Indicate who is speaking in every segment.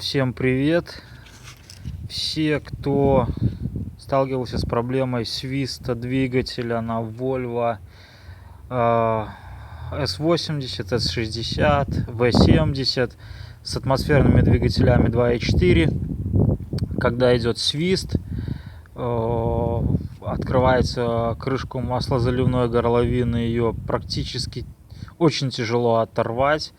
Speaker 1: Всем привет! Все, кто сталкивался с проблемой свиста двигателя на Volvo S80, S60, V70 с атмосферными двигателями 2.4, когда идет свист, открывается крышку маслозаливной горловины, ее практически очень тяжело оторвать.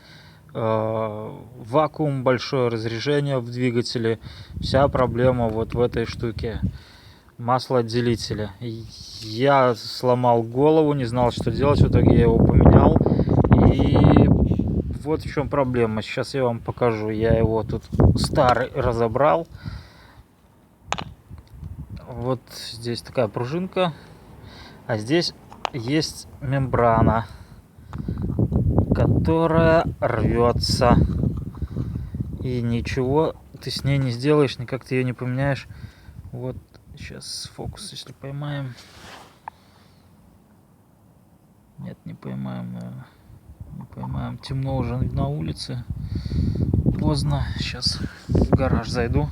Speaker 1: Вакуум, большое разрежение в двигателе. Вся проблема вот в этой штуке маслоотделителя. Я сломал голову, не знал, что делать. В итоге я его поменял. И вот в чем проблема. Сейчас я вам покажу. Я его тут старый разобрал. Вот здесь такая пружинка, а здесь есть мембрана, которая рвется, и ничего ты с ней не сделаешь, никак ты ее не поменяешь. Вот сейчас фокус, если поймаем. Нет, не поймаем, наверное. Не поймаем. Темно уже на улице. Поздно. Сейчас в гараж зайду.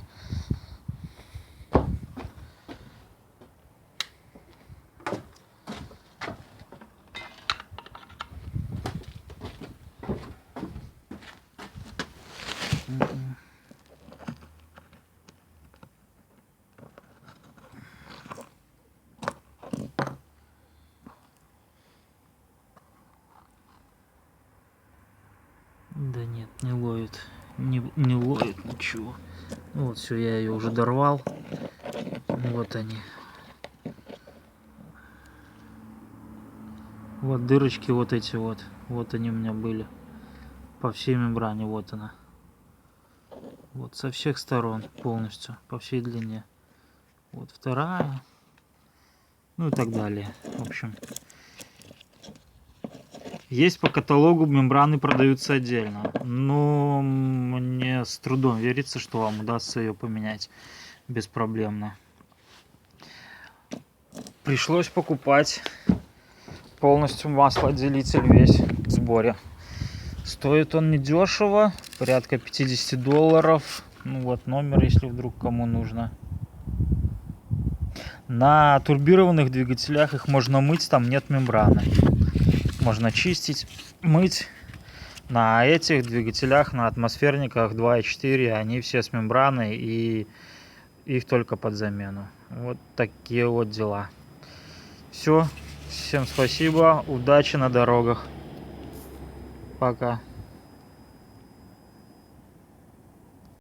Speaker 1: Да нет, не ловит. Не ловит ничего. Вот все, я ее уже дорвал. Вот они. Вот дырочки вот эти вот. Вот они у меня были. По всей мембране. Вот она. Вот со всех сторон полностью. По всей длине. Вот вторая. Ну и так далее. В общем. Есть по каталогу, мембраны продаются отдельно. Но мне с трудом верится, что вам удастся ее поменять беспроблемно. Пришлось покупать полностью маслоотделитель весь в сборе. Стоит он недешево, порядка $50. Ну вот номер, если вдруг кому нужно. На турбированных двигателях их можно мыть, там нет мембраны. Можно чистить, мыть. На этих двигателях, на атмосферниках 2.4, они все с мембраной, и их только под замену. Вот такие вот дела. Все. Всем спасибо. Удачи на дорогах. Пока.